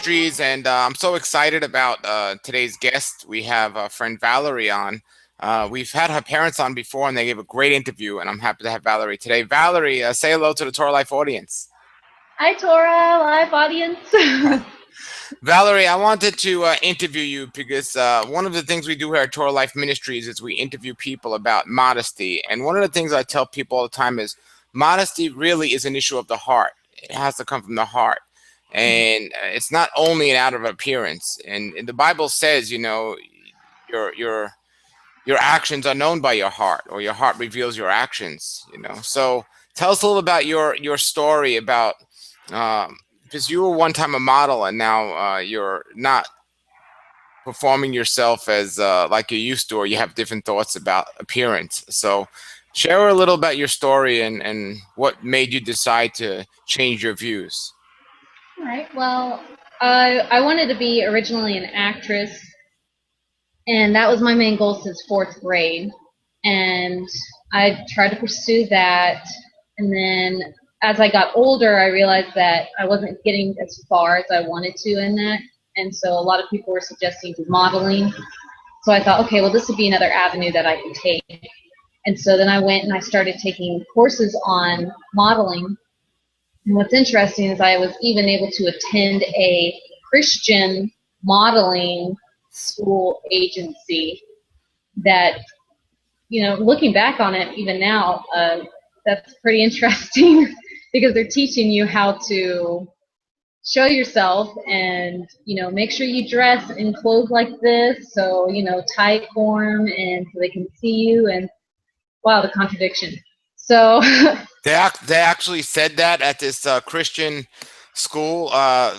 Ministries, and I'm so excited about today's guest. We have friend Valerie on. We've had her parents on before, and they gave a great interview, and I'm happy to have Valerie today. Valerie, say hello to the Torah Life audience. Hi, Torah Live audience. Valerie, I wanted to interview you because one of the things we do here at Torah Life Ministries is we interview people about modesty. And one of the things I tell people all the time is modesty really is an issue of the heart. It has to come from the heart. And it's not only an out of appearance. And the Bible says, you know, your your actions are known by your heart, or your heart reveals your actions. You know, so tell us a little about your story about because you were one time a model, and now you're not performing yourself as like you used to, or you have different thoughts about appearance. So share a little about your story and what made you decide to change your views. All right. Well, I wanted to be originally an actress, and that was my main goal since fourth grade. And I tried to pursue that, and then as I got older, I realized that I wasn't getting as far as I wanted to in that. And so a lot of people were suggesting modeling. So I thought, okay, well, this would be another avenue that I could take. And so then I went and I started taking courses on modeling. And what's interesting is I was even able to attend a Christian modeling school agency that, you know, looking back on it even now, that's pretty interesting because they're teaching you how to show yourself and, you know, make sure you dress in clothes like this, so, you know, tight form and so they can see you. And wow, the contradiction. So They actually said that at this Christian school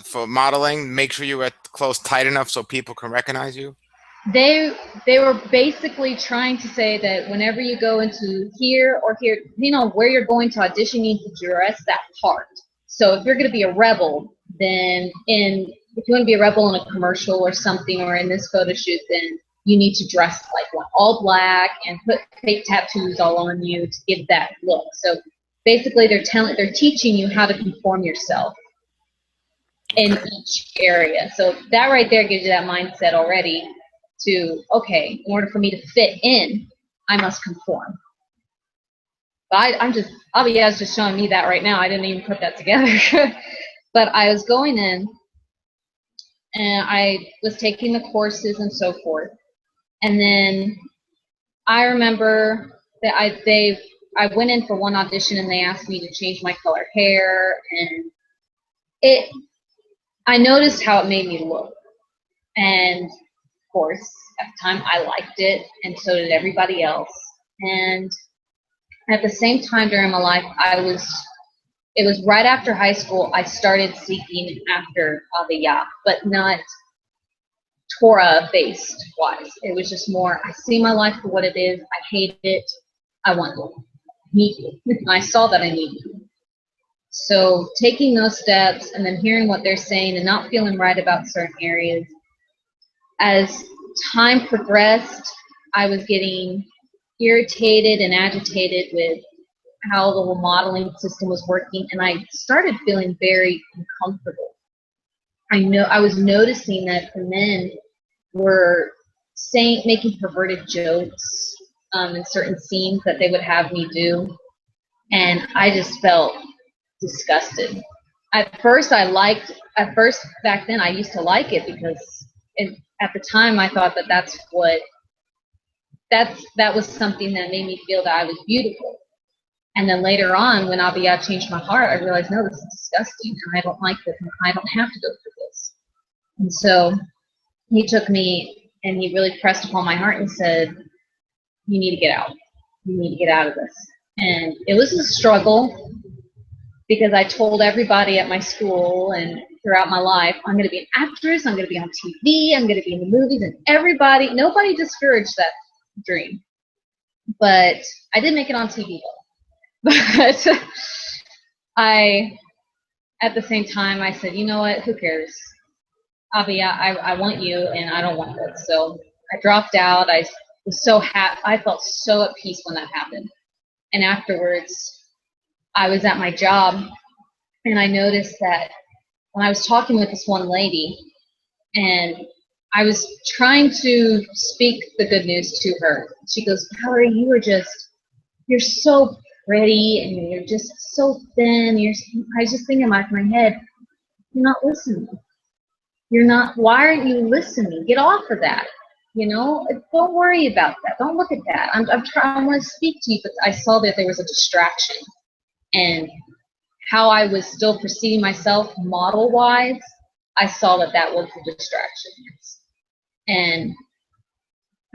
for modeling. Make sure you wear clothes tight enough so people can recognize you. they were basically trying to say that whenever you go into here or here, you know, where you're going to audition, you need to dress that part. So if you're going to be a rebel, then if you want to be a rebel in a commercial or something, or in this photo shoot, then you need to dress like one, all black, and put fake tattoos all on you to give that look. So basically, they're teaching you how to conform yourself in each area. So that right there gives you that mindset already to, okay, in order for me to fit in, I must conform. But Aviya's just showing me that right now. I didn't even put that together. But I was going in, and I was taking the courses and so forth. And then I remember that I went in for one audition, and they asked me to change my color hair, and I noticed how it made me look. And of course, at the time I liked it, and so did everybody else. And at the same time during my life, it was right after high school, I started seeking after Aliyah, but not Torah-based wise. It was just more, I see my life for what it is, I hate it, I want it, need it. I saw that I needed it. So taking those steps and then hearing what they're saying and not feeling right about certain areas, as time progressed, I was getting irritated and agitated with how the whole modeling system was working, and I started feeling very uncomfortable. I was noticing that the men were making perverted jokes in certain scenes that they would have me do, and I just felt disgusted. At first back then I used to like it because at the time I thought that was something that made me feel that I was beautiful. And then later on, when Abiyah changed my heart, I realized, no, this is disgusting, and I don't like this, and I don't have to go through this. And so he took me, and he really pressed upon my heart and said, you need to get out. You need to get out of this. And it was a struggle because I told everybody at my school and throughout my life, I'm going to be an actress, I'm going to be on TV, I'm going to be in the movies, and nobody discouraged that dream. But I did make it on TV, though. But at the same time, I said, you know what, who cares? Abiyah, I want you, and I don't want this. So I dropped out. I was so happy. I felt so at peace when that happened. And afterwards, I was at my job, and I noticed that when I was talking with this one lady, and I was trying to speak the good news to her. She goes, Valerie, you're so pretty, and you're just so thin. I was just thinking in my head, you're not listening. You're not, why aren't you listening? Get off of that. You know, don't worry about that. Don't look at that. I'm trying, I want to speak to you, but I saw that there was a distraction. And how I was still perceiving myself model-wise, I saw that that was the distraction. And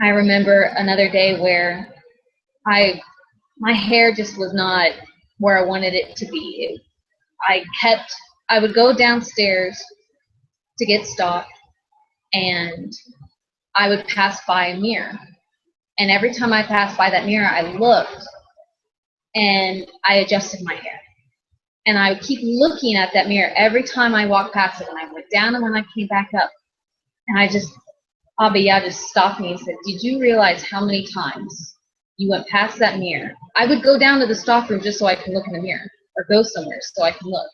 I remember another day where my hair just was not where I wanted it to be. I would go downstairs to get stocked, and I would pass by a mirror. And every time I passed by that mirror, I looked, and I adjusted my hair. And I would keep looking at that mirror every time I walked past it, and I went down and when I came back up. And Abba Yah just stopped me and said, did you realize how many times you went past that mirror? I would go down to the stock room just so I can look in the mirror, or go somewhere so I can look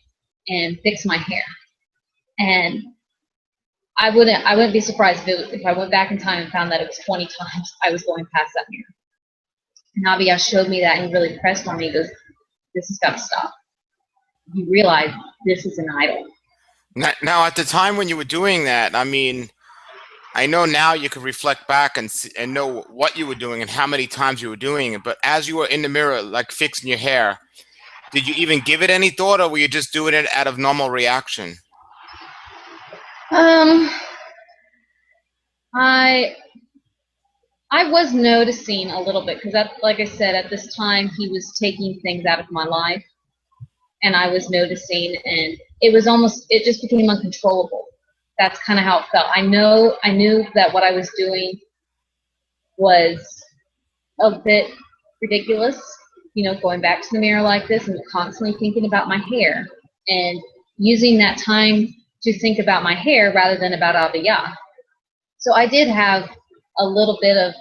and fix my hair. And I wouldn't be surprised if I went back in time and found that it was 20 times I was going past that mirror. And Abba Yah showed me that, and he really pressed on me. He goes, this has got to stop. You realize this is an idol. Now, at the time when you were doing that, I mean, I know now you could reflect back and know what you were doing and how many times you were doing it. But as you were in the mirror, like fixing your hair, did you even give it any thought, or were you just doing it out of normal reaction? I was noticing a little bit, because, like I said, at this time he was taking things out of my life, and I was noticing, and it just became uncontrollable. That's kind of how it felt. I knew that what I was doing was a bit ridiculous, going back to the mirror like this and constantly thinking about my hair, and using that time to think about my hair rather than about Abba Yah. So I did have a little bit of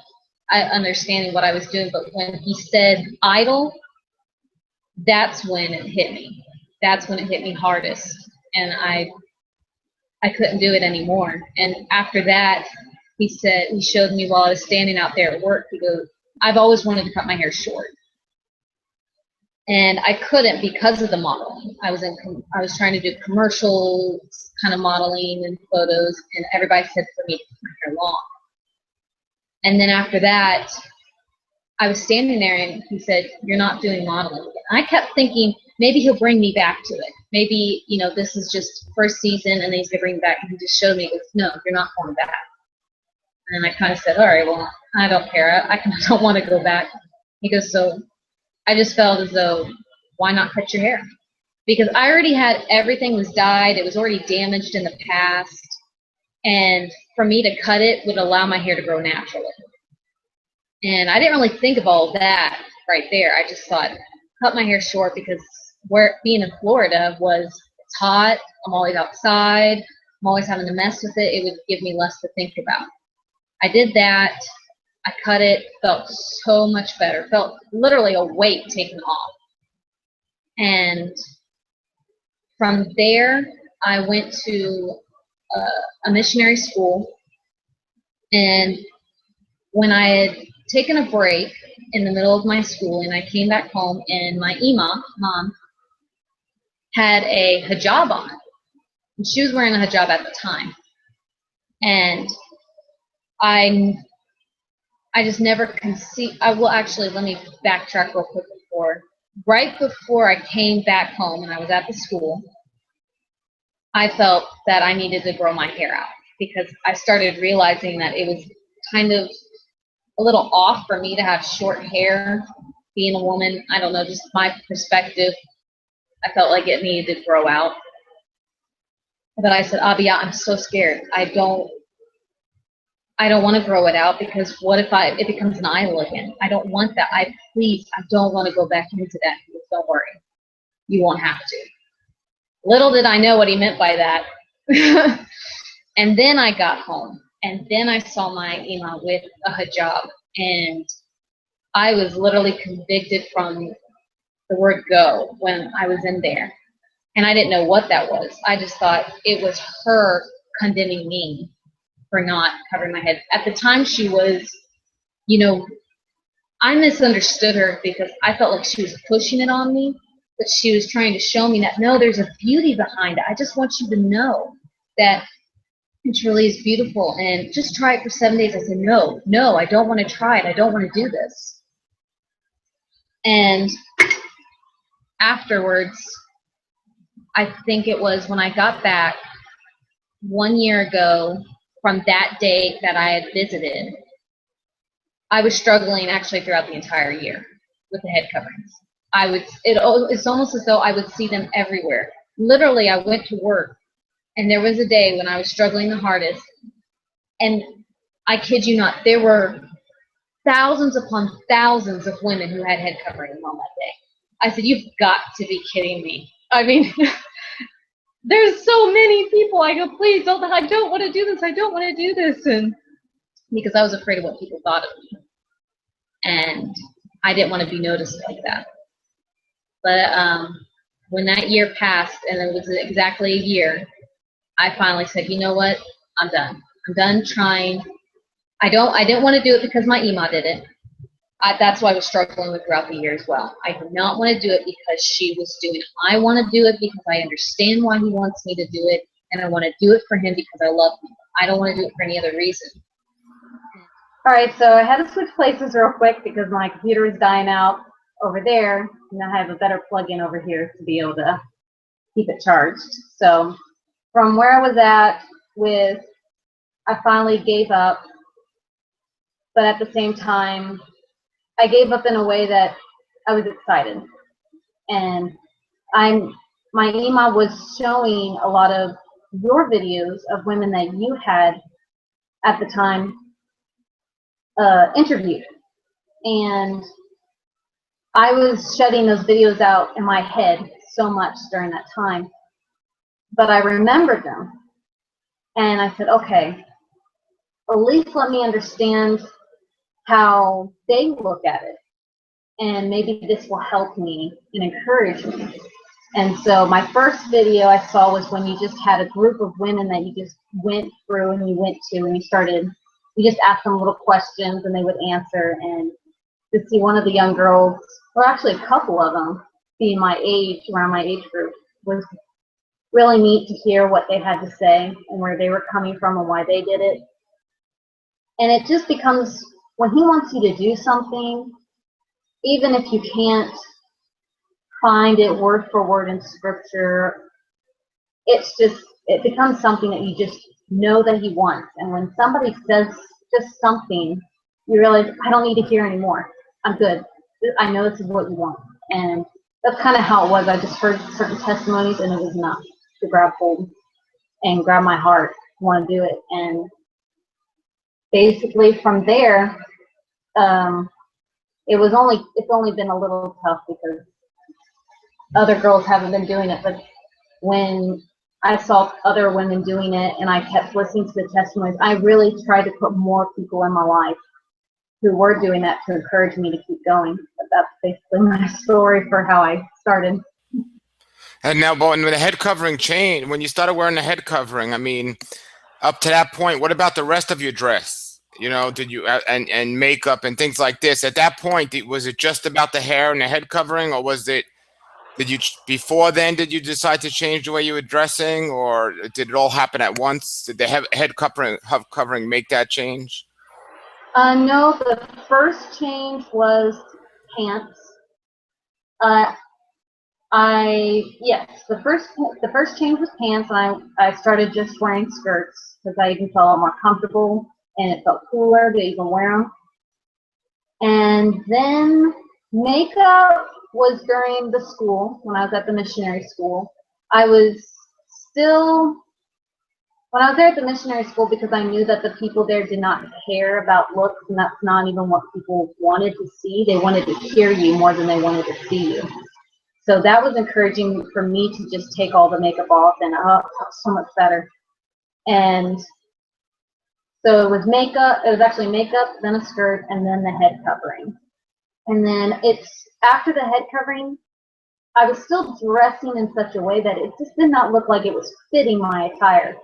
understanding what I was doing, but when he said idol, that's when it hit me. That's when it hit me hardest, and I couldn't do it anymore. And after that, he showed me while I was standing out there at work, he goes, I've always wanted to cut my hair short. And I couldn't because of the modeling. I was trying to do commercials, kind of modeling and photos, and everybody said for me to cut my hair long. And then after that, I was standing there, and he said, you're not doing modeling. And I kept thinking, maybe he'll bring me back to it. Maybe, this is just first season, and then he's going to bring me back. And he just showed me, he goes, no, you're not going back. And I kind of said, all right, well, I don't care. I don't want to go back. He goes, so I just felt as though, why not cut your hair? Because I already had, everything was dyed. It was already damaged in the past. And for me to cut it would allow my hair to grow naturally. And I didn't really think of all of that right there. I just thought, cut my hair short, because being in Florida it's hot. I'm always outside. I'm always having to mess with it. It would give me less to think about. I did that. I cut it. Felt so much better. Felt literally a weight taken off. And from there, I went to a missionary school. And when I had taken a break in the middle of my schooling, I came back home, and my mom had a hijab on. And she was wearing a hijab at the time. And I just never conceived. Actually, let me backtrack real quick right before I came back home and I was at the school, I felt that I needed to grow my hair out, because I started realizing that it was kind of a little off for me to have short hair, being a woman. I don't know, just my perspective. I felt like it needed to grow out. But I said, Abba Yah, I'm so scared. I don't want to grow it out, because what if it becomes an idol again? I don't want that. I don't want to go back into that. Don't worry. You won't have to. Little did I know what he meant by that. And then I got home, and then I saw my imam with a hijab, and I was literally convicted from the word go when I was in there. And I didn't know what that was. I just thought it was her condemning me for not covering my head. At the time, she was, you know, I misunderstood her because I felt like she was pushing it on me, but she was trying to show me that, no, there's a beauty behind it. I just want you to know that it really is beautiful, and just try it for 7 days. I said, no, I don't want to try it. I don't want to do this. And afterwards, I think it was when I got back 1 year ago from that day that I had visited, I was struggling actually throughout the entire year with the head coverings. It's almost as though I would see them everywhere. Literally, I went to work, and there was a day when I was struggling the hardest, and I kid you not, there were thousands upon thousands of women who had head coverings on that day. I said, you've got to be kidding me. I mean, there's so many people. I go, please don't, I don't want to do this. I don't want to do this. And because I was afraid of what people thought of me. And I didn't want to be noticed like that. But when that year passed, and it was exactly a year, I finally said, you know what? I'm done. I'm done trying. I didn't want to do it because my ema did it. That's what I was struggling with throughout the year as well. I did not want to do it because she was doing it. I want to do it because I understand why he wants me to do it, and I want to do it for him because I love him. I don't want to do it for any other reason. All right, so I had to switch places real quick because my computer is dying out over there, and I have a better plug-in over here to be able to keep it charged. So from where I was at with, I finally gave up, but at the same time, I gave up in a way that I was excited. And my email was showing a lot of your videos of women that you had at the time interviewed. And I was shutting those videos out in my head so much during that time. But I remembered them. And I said, okay, at least let me understand how they look at it. And maybe this will help me and encourage me. And so my first video I saw was when you just had a group of women that you just went through and you went to and you just asked them little questions and they would answer. And to see one of the young girls, or actually a couple of them, being my age, around my age group, was really neat to hear what they had to say and where they were coming from and why they did it. And it just becomes, when he wants you to do something, even if you can't find it word for word in scripture, it becomes something that you just know that he wants. And when somebody says just something, you realize, I don't need to hear anymore. I'm good. I know this is what you want. And that's kind of how it was. I just heard certain testimonies, and it was enough to grab hold and grab my heart, want to do it. And basically from there, it's only been a little tough because other girls haven't been doing it. But when I saw other women doing it and I kept listening to the testimonies, I really tried to put more people in my life who were doing that to encourage me to keep going. But that's basically my story for how I started. And now, but when the head covering changed, when you started wearing the head covering, I mean, up to that point, what about the rest of your dress? You know, did you and makeup and things like this? At that point, was it just about the hair and the head covering, or was it? Did you before then? Did you decide to change the way you were dressing, or did it all happen at once? Did the head covering make that change? No, the first change was pants. The first change was pants, and I started just wearing skirts because I even felt more comfortable and it felt cooler to even wear them. And then makeup was during the school when I was at the missionary school. When I was there at the missionary school, because I knew that the people there did not care about looks, and that's not even what people wanted to see. They wanted to hear you more than they wanted to see you. So that was encouraging for me to just take all the makeup off, and so much better. And so it was makeup. It was actually makeup, then a skirt, and then the head covering. And then it's after the head covering, I was still dressing in such a way that it just did not look like it was fitting my attire.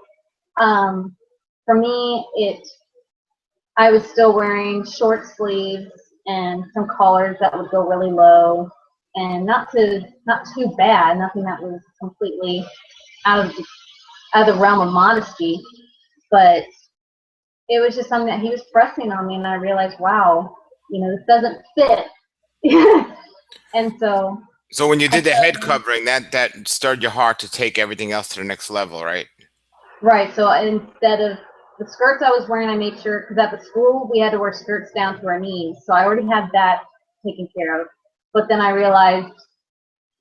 For me, I was still wearing short sleeves and some collars that would go really low, and not too bad, nothing that was completely out of the realm of modesty, but it was just something that he was pressing on me, and I realized, wow, this doesn't fit. And so when you I did the head covering, that stirred your heart to take everything else to the next level, right? right, so instead of the skirts I was wearing, I made sure, because at the school we had to wear skirts down to our knees, so I already had that taken care of. But then I realized,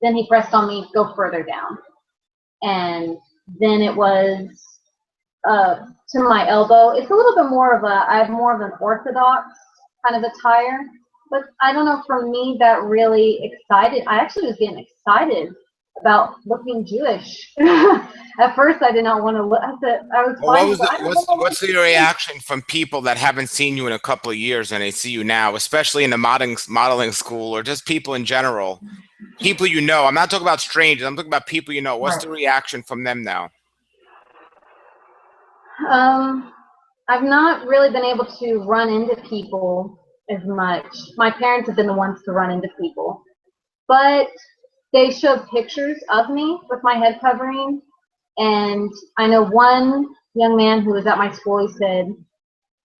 then he pressed on me, go further down, and then it was to my elbow. It's a little bit more of I have more of an orthodox kind of attire, but I don't know, for me that really excited. I actually was getting excited about looking Jewish. At first I did not want to look. I was Well, fine, but I don't know. what's the reaction from people that haven't seen you in a couple of years and they see you now, especially in the modeling school, or just people in general? People you know. I'm not talking about strangers. I'm talking about people you know. What's Right. the reaction from them now? I've not really been able to run into people as much. My parents have been the ones to run into people, but they showed pictures of me with my head covering, and I know one young man who was at my school. He said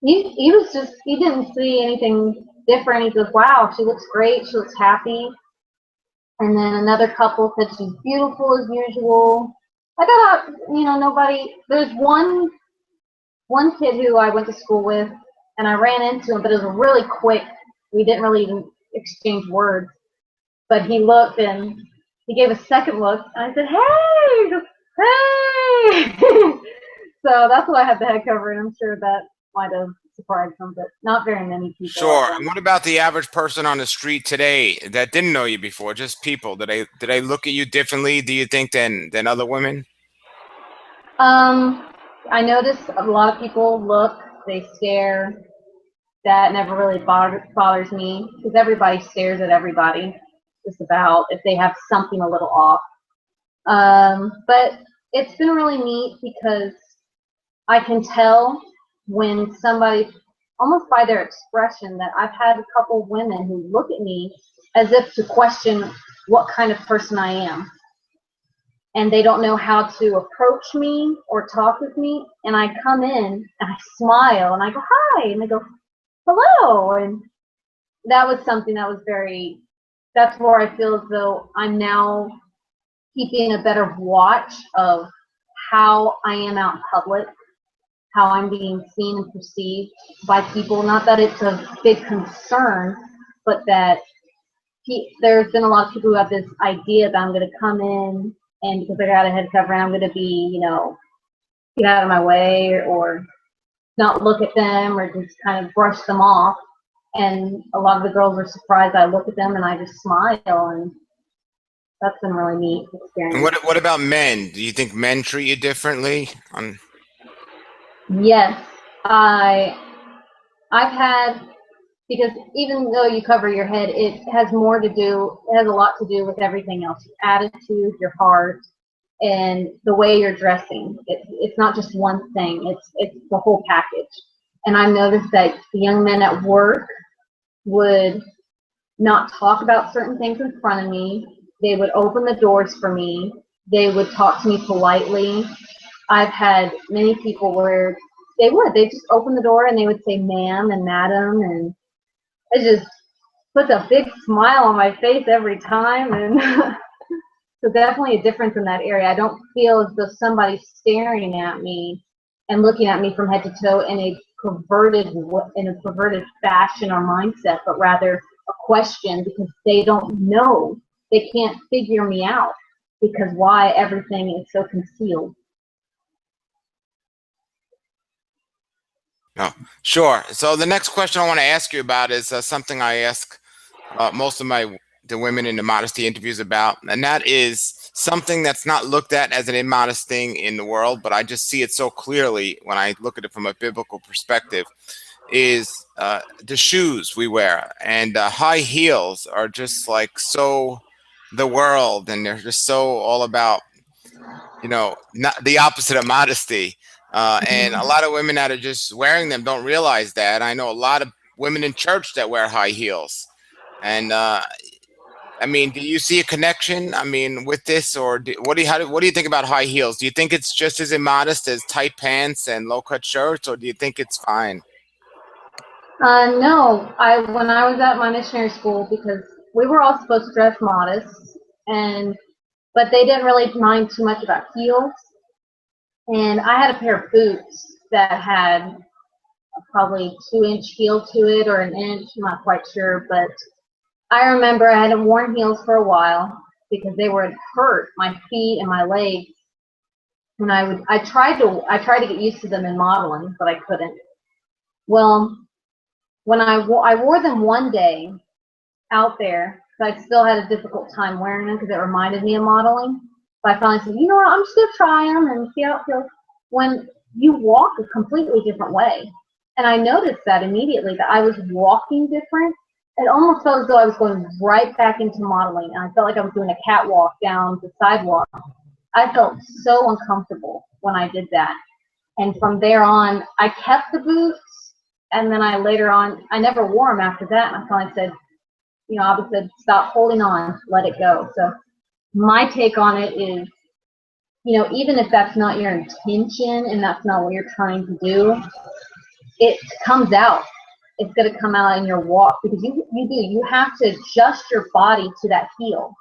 he didn't see anything different. He goes, "Wow, she looks great. She looks happy." And then another couple said she's beautiful as usual. I got nobody. There's one kid who I went to school with, and I ran into him, but it was really quick. We didn't really even exchange words. But he looked, and he gave a second look, and I said, "Hey, hey!" So that's why I had the head cover, and I'm sure that might have surprised him, but not very many people. Sure. And what about the average person on the street today that didn't know you before? Just people. Do they look at you differently, do you think, than other women? I notice a lot of people look, they stare. That never really bothers me, because everybody stares at everybody, just about, if they have something a little off. But it's been really neat because I can tell when somebody, almost by their expression, that I've had a couple women who look at me as if to question what kind of person I am. And they don't know how to approach me or talk with me. And I come in and I smile and I go, "Hi," and they go, "Hello." And that was something that was that's where I feel as though I'm now keeping a better watch of how I am out in public, how I'm being seen and perceived by people. Not that it's a big concern, but that there's been a lot of people who have this idea that I'm going to come in, and because I got a head cover, I'm going to be, get out of my way, or not look at them, or just kind of brush them off. And a lot of the girls are surprised I look at them and I just smile, and that's been really neat experience. And what about men? Do you think men treat you differently? Yes, I've had, because even though you cover your head, it has a lot to do with everything else: your attitude, your heart, and the way you're dressing. It's not just one thing; it's the whole package. And I noticed that the young men at work would not talk about certain things in front of me. They would open the doors for me. They would talk to me politely. I've had many people where they just open the door and they would say "ma'am" and "madam," and it just puts a big smile on my face every time. And so definitely a difference in that area. I don't feel as though somebody's staring at me and looking at me from head to toe in a perverted fashion or mindset, but rather a question, because they don't know. They can't figure me out, because why everything is so concealed. No, sure. So the next question I want to ask you about is something I ask most of the women in the modesty interviews about, and that is something that's not looked at as an immodest thing in the world, but I just see it so clearly when I look at it from a biblical perspective, is the shoes we wear. And high heels are just like so the world, and they're just so all about, not the opposite of modesty. And a lot of women that are just wearing them don't realize that. I know a lot of women in church that wear high heels. And I mean, do you see a connection? I mean, with this, or what do you think about high heels? Do you think it's just as immodest as tight pants and low cut shirts, or do you think it's fine? No, when I was at my missionary school, because we were all supposed to dress modest, but they didn't really mind too much about heels. And I had a pair of boots that had probably 2-inch heel to it, or an inch, I'm not quite sure. But I remember I hadn't worn heels for a while because they would hurt my feet and my legs. And I tried to get used to them in modeling, but I couldn't. Well, when I wore them one day out there, so I still had a difficult time wearing them because it reminded me of modeling. But I finally said, you know what, I'm just going to try them and see how it feels. When you walk a completely different way. And I noticed that immediately, that I was walking different. It almost felt as though I was going right back into modeling. And I felt like I was doing a catwalk down the sidewalk. I felt so uncomfortable when I did that. And from there on, I kept the boots. And then I never wore them after that. And I finally said, Abba said, stop holding on, let it go. So my take on it is, even if that's not your intention and that's not what you're trying to do, it comes out. It's going to come out in your walk, because you have to adjust your body to that heel.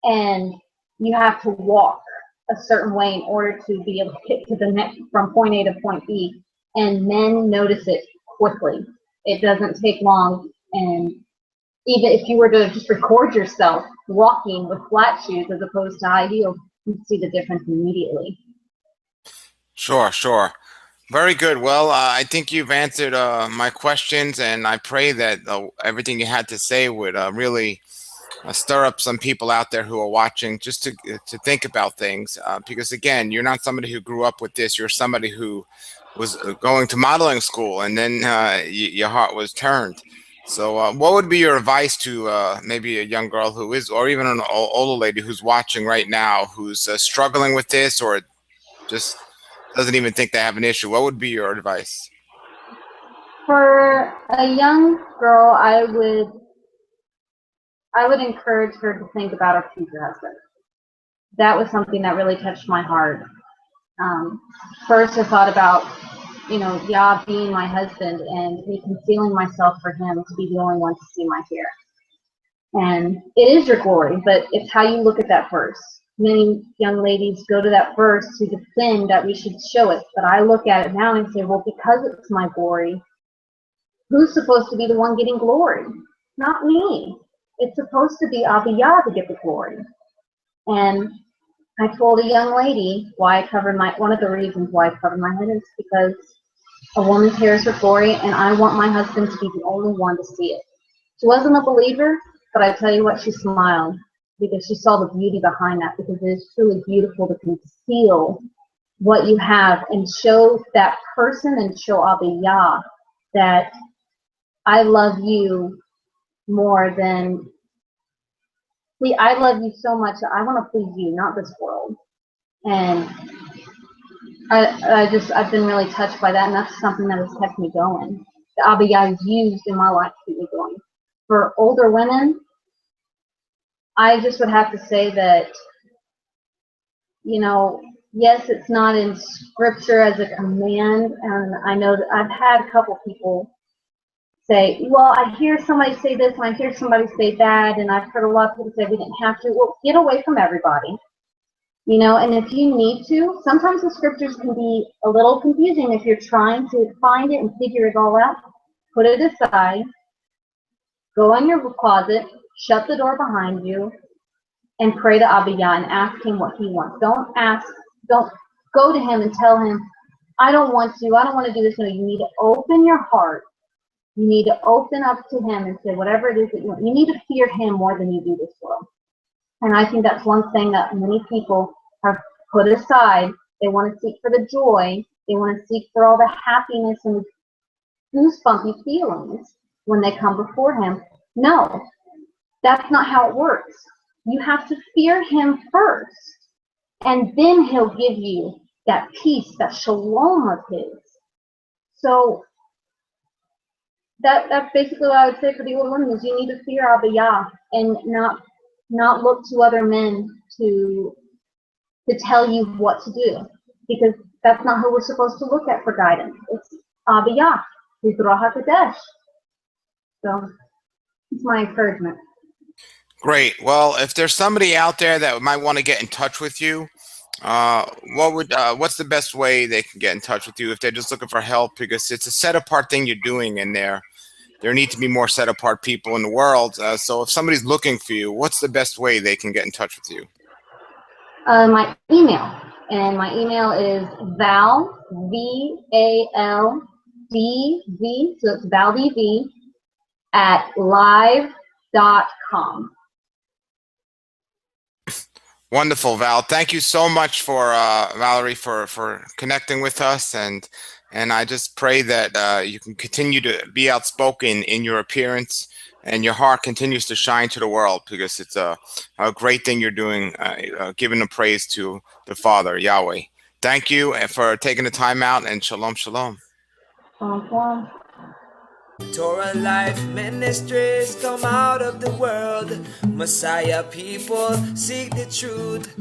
And you have to walk a certain way in order to be able to get to the next, from point A to point B. And men notice it quickly. It doesn't take long. And even if you were to just record yourself walking with flat shoes as opposed to high heels, you'd see the difference immediately. Sure, sure. Very good. Well, I think you've answered my questions, and I pray that everything you had to say would really stir up some people out there who are watching, just to think about things. Because again, you're not somebody who grew up with this. You're somebody who was going to modeling school, and then your heart was turned. So, what would be your advice to maybe a young girl who is, or even an older lady who's watching right now, who's struggling with this, or just doesn't even think they have an issue? What would be your advice? For a young girl, I would encourage her to think about her future husband. That was something that really touched my heart. First, I thought about, Yah being my husband and me concealing myself for him to be the only one to see my hair. And it is your glory, but it's how you look at that verse. Many young ladies go to that verse to defend that we should show it, but I look at it now and say, well, because it's my glory, who's supposed to be the one getting glory? Not me. It's supposed to be Abba Yah to get the glory. And I told a young lady why I covered one of the reasons why I covered my head is because a woman's hair is her glory, and I want my husband to be the only one to see it. She wasn't a believer, but I tell you what, she smiled because she saw the beauty behind that, because it is truly beautiful to conceal what you have and show that person and show Abba Yah that I love you more than, I love you so much that I want to please you, not this world. And I've been really touched by that, and that's something that has kept me going. The Abba Yah is used in my life to keep me going. For older women, I just would have to say that, yes, it's not in scripture as a command, and I know that I've had a couple people say, well, I hear somebody say this and I hear somebody say that, and I've heard a lot of people say we didn't have to. Well, get away from everybody, and if you need to, sometimes the scriptures can be a little confusing if you're trying to find it and figure it all out. Put it aside, go in your closet, shut the door behind you, and pray to Abba Yah and ask him what he wants. Don't go to him and tell him, I don't want to do this. No, you need to open your heart. You need to open up to him and say whatever it is that you want. You need to fear him more than you do this world. And I think that's one thing that many people have put aside. They want to seek for the joy. They want to seek for all the happiness and goosebumpy feelings when they come before him. No, that's not how it works. You have to fear him first, and then he'll give you that peace, that shalom of his. So that's basically what I would say for the older women is you need to fear Abba Yah and not look to other men to tell you what to do, because that's not who we're supposed to look at for guidance. It's Abba Yah, his Ruach HaKodesh. So it's my encouragement. Great. Well, if there's somebody out there that might want to get in touch with you, what's the best way they can get in touch with you if they're just looking for help? Because it's a set apart thing you're doing, and there need to be more set apart people in the world. So if somebody's looking for you, what's the best way they can get in touch with you? My email, and my email is valdv, so it's valdv at live.com. Wonderful, Val. Thank you so much for Valerie for connecting with us, and I just pray that you can continue to be outspoken in your appearance, and your heart continues to shine to the world, because it's a great thing you're doing, giving the praise to the Father, Yahweh. Thank you for taking the time out, and shalom, shalom. Torah Life Ministries come out of the world. Messiah people seek the truth.